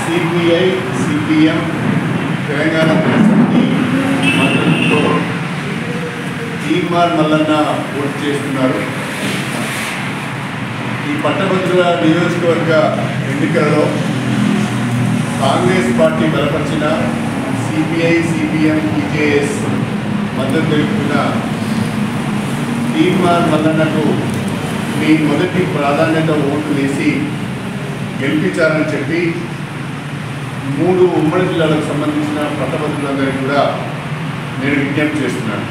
CPI CPM Telangana సమితి మద్దతుతో తీర్మార్ మల్లన్న పోటీ చేస్తున్నారు. ఈ పట్టభద్రుల నియోజకవర్గ ఎన్నికలలో కాంగ్రెస్ పార్టీ బలపరిచిన సిపిఐ సిపిఎం టీజేఎస్ మద్దతు తెలుపుతున్న తీర్మార్ మల్లన్నకు మీ మొదటి ప్రాధాన్యత ఓటు వేసి గెలిపించాలని చెప్పి 3 ఉమ్మడి జిల్లాలకు సంబంధించిన పట్టభద్రులందరికీ కూడా నేను విజ్ఞప్తి చేస్తున్నాను.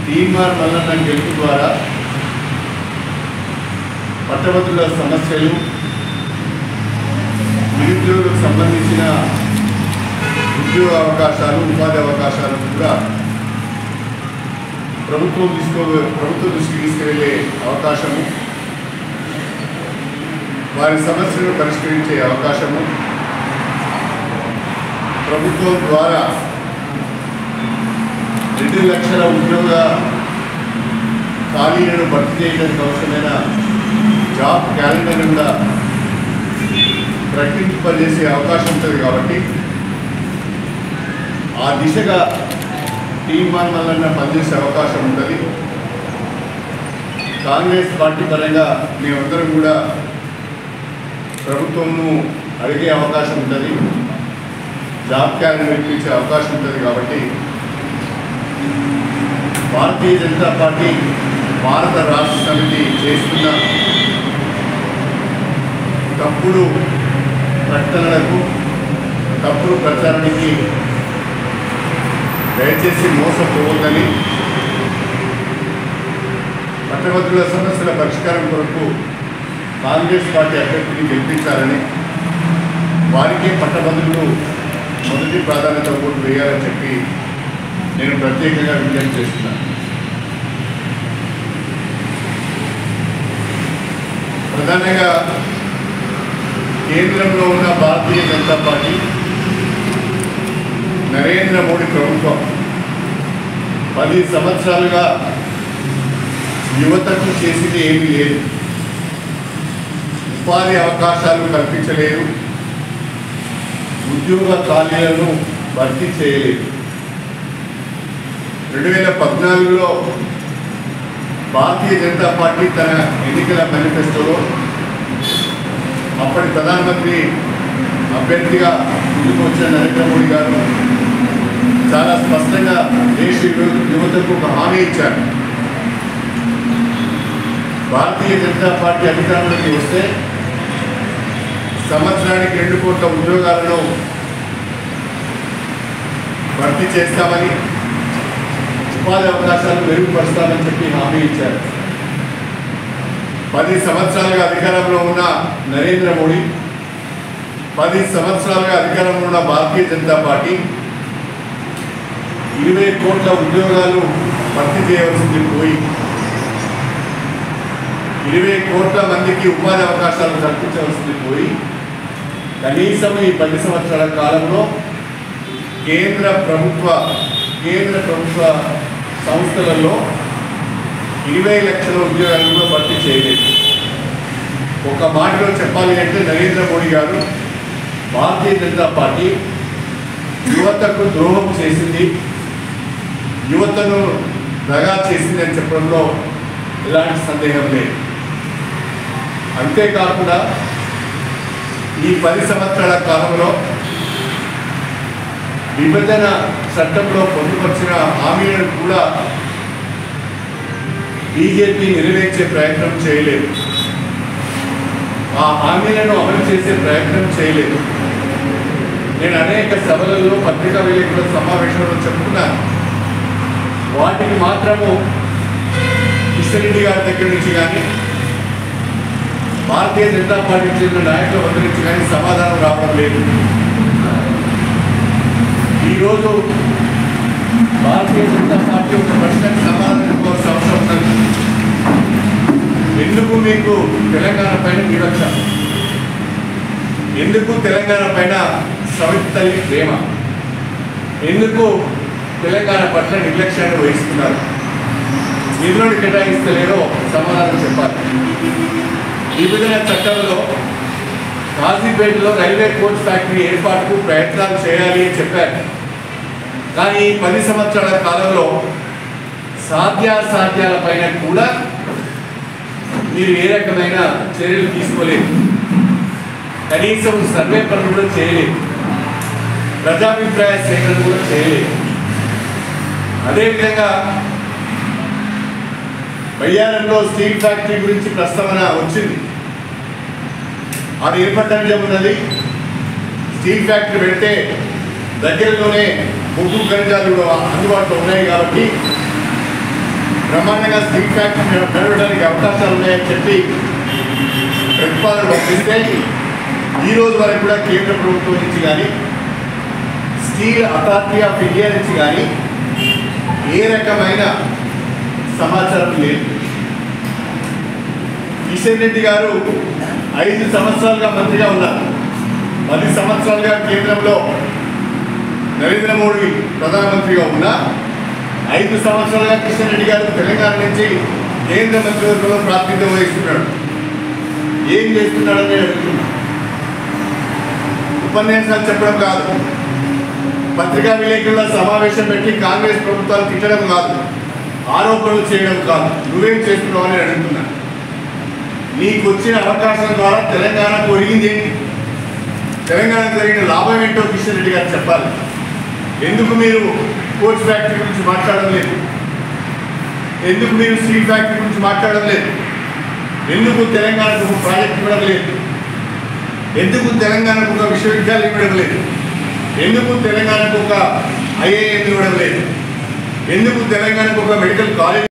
తీర్మార్ మల్లన్న గెలుపు ద్వారా పట్టభద్రుల సమస్యలు, నిరుద్యోగులకు సంబంధించిన ఉద్యోగ అవకాశాలు, ఉపాధి అవకాశాలను కూడా ప్రభుత్వం దృష్టికి తీసుకెళ్లే అవకాశము, వారి సమస్యలను పరిష్కరించే అవకాశము, ప్రభుత్వం ద్వారా 2 లక్షల ఉద్యోగ ఖాళీలను భర్తీ చేయడానికి అవసరమైన జాబ్ క్యాలెండర్ని కూడా ప్రకటింపజేసే అవకాశం ఉంటుంది. కాబట్టి ఆ దిశగా తీర్మార్ మల్లన్న పనిచేసే అవకాశం ఉంటుంది. కాంగ్రెస్ పార్టీ పరంగా మేమందరం కూడా ప్రభుత్వంను అడిగే అవకాశం ఉంటుంది, జాబ్ క్యాలెండర్ ఇప్పించే అవకాశం ఉంటుంది. కాబట్టి భారతీయ జనతా పార్టీ భారత రాష్ట్ర సమితి చేస్తున్న తప్పుడు ప్రకటనలకు, తప్పుడు ప్రచారానికి దయచేసి మోసపోవద్దని, పట్టభద్రుల సమస్యల పరిష్కారం కొరకు కాంగ్రెస్ పార్టీ అభ్యర్థిని గెలిపించాలని, వారికే పట్టభద్రులు మొదటి ప్రాధాన్యత ఓటు వేయాలని చెప్పి నేను ప్రత్యేకంగా విజ్ఞప్తి చేస్తున్నాను. ప్రధానంగా కేంద్రంలో ఉన్న భారతీయ జనతా పార్టీ, నరేంద్ర మోడీ ప్రభుత్వం 10 సంవత్సరాలుగా యువతకు చేసింది ఏమీ లేదు. ఉపాధి అవకాశాలు కల్పించలేదు, ఉద్యోగ ఖాళీలను భర్తీ చేయలేదు. 2014లో భారతీయ జనతా పార్టీ తన ఎన్నికల మేనిఫెస్టోలో అప్పటి ప్రధానమంత్రి అభ్యర్థిగా ముందుకు వచ్చిన నరేంద్ర మోడీ గారు చాలా స్పష్టంగా దేశ యువతకు ఒక హామీ ఇచ్చారు. భారతీయ జనతా పార్టీ అధికారంలోకి వస్తే సంవత్సరానికి 2 కోట్ల ఉద్యోగాలను భర్తీ చేస్తామని, ఉపాధి అవకాశాలు మెరుగుపరుస్తామని చెప్పి హామీ ఇచ్చారు. 10 సంవత్సరాలుగా అధికారంలో ఉన్న నరేంద్ర మోడీ, 10 సంవత్సరాలుగా అధికారంలో ఉన్న భారతీయ జనతా పార్టీ 20 కోట్ల ఉద్యోగాలు భర్తీ చేయవలసింది పోయి 20 కోట్ల మందికి ఉపాధి అవకాశాలు కల్పించవలసింది పోయి కనీసం ఈ 10 సంవత్సరాల కాలంలో కేంద్ర ప్రభుత్వ సంస్థలలో 20 లక్షల ఉద్యోగాలను భర్తీ చేయలేదు. ఒక మాటలో చెప్పాలి అంటే నరేంద్ర మోడీ గారు, భారతీయ జనతా పార్టీ యువతకు ద్రోహం చేసింది, యువతను దగా చేసింది అని చెప్పడంలో ఎలాంటి సందేహం లేదు. అంతేకాకుండా ఈ 10 సంవత్సరాల కాలంలో విభజన చట్టంలో పొందుపరిచిన హామీలను కూడా బీజేపీ నెరవేర్చే ప్రయత్నం చేయలేదు, ఆ హామీలను అమలు చేసే ప్రయత్నం చేయలేదు. నేను అనేక సభలలో, పత్రికా విలేకరుల సమావేశంలో చెప్తున్నాను. వాటికి మాత్రము కిషన్ రెడ్డి గారి దగ్గర నుంచి కానీ, భారతీయ జనతా పార్టీకి చెందిన నాయకుల వద్ద నుంచి కానీ సమాధానం రావడం లేదు. ఈరోజు భారతీయ జనతా పార్టీ ఒక ప్రశ్నకు సమాధానం ఇవ్వాల్సిన అవసరం ఉంది. ఎందుకు మీకు తెలంగాణ పైన వివక్ష? ఎందుకు తెలంగాణ పైన సవితి తల్లి ప్రేమ? ఎందుకు తెలంగాణ పట్ల నిర్లక్ష్యాన్ని వహిస్తున్నారు? నిధులను కేటాయిస్తలేదో సమాధానం చెప్పాలి. విభజన చట్టంలో కాజీపేటలో రైల్వే కోచ్ ఫ్యాక్టరీ ఏర్పాటుకు ప్రయత్నాలు చేయాలి అని చెప్పారు. కానీ 10 సంవత్సరాల కాలంలో సాధ్యాసాధ్యాల పైన కూడా మీరు ఏ రకమైన చర్యలు తీసుకోలేదు. కనీసం సర్వే పనులు కూడా చేయలేదు, ప్రజాభిప్రాయ సేకరణ కూడా చేయలేదు. అదేవిధంగా బయ్యారంలో స్టీల్ ఫ్యాక్టరీ గురించి ప్రస్తావన వచ్చింది. అది ఏర్పడడానికి ఉన్నది. స్టీల్ ఫ్యాక్టరీ పెడితే దగ్గరలోనే బొగ్గు ఖనిజాలు అందుబాటులో ఉన్నాయి కాబట్టి బ్రహ్మాండంగా స్టీల్ ఫ్యాక్టరీ నడవడానికి అవకాశాలు ఉన్నాయని చెప్పి ప్రతిపాదన పంపిస్తే ఈ రోజు వరకు కూడా కేంద్ర ప్రభుత్వం నుంచి కానీ స్టీల్ అథారిటీ ఆఫ్ ఇండియా నుంచి కానీ ఏ రకమైన సమాచారం లేదు. కిషన్ రెడ్డి గారు 5 సంవత్సరాలుగా మంత్రిగా ఉన్నారు. 10 సంవత్సరాలుగా కేంద్రంలో నరేంద్ర మోడీ ప్రధానమంత్రిగా ఉన్నా 5 సంవత్సరాలుగా కిషన్ రెడ్డి గారు తెలంగాణ నుంచి కేంద్ర మంత్రివర్గంలో ప్రాతినిధ్యం వహిస్తున్నాడు. ఏం చేస్తున్నాడని అడుగుతున్నాడు. ఉపన్యాసాలు చెప్పడం కాదు, పత్రికా విలేకరుల సమావేశం పెట్టి కాంగ్రెస్ ప్రభుత్వాలు తిట్టడం కాదు, ఆరోపణలు చేయడం కాదు, నువ్వేం చేస్తున్నావు అని అడుగుతున్నాను. నీకు వచ్చిన అవకాశం ద్వారా తెలంగాణకు ఒరిగింది ఏంటి? తెలంగాణకు జరిగిన లాభం ఏంటో కిషన్ రెడ్డి గారు చెప్పాలి. ఎందుకు మీరు కోచ్ ఫ్యాక్టరీ గురించి మాట్లాడడం లేదు? ఎందుకు మీరు స్టీల్ ఫ్యాక్టరీ గురించి మాట్లాడడం లేదు? ఎందుకు తెలంగాణకు ఒక ప్రాజెక్ట్ ఇవ్వడం లేదు? ఎందుకు తెలంగాణకు ఒక విశ్వవిద్యాలయం ఇవ్వడం లేదు? ఎందుకు తెలంగాణకు ఒక ఐఐఎం ఇవ్వడం లేదు? ఎందుకు తెలంగాణకు ఒక మెడికల్ కాలేజ్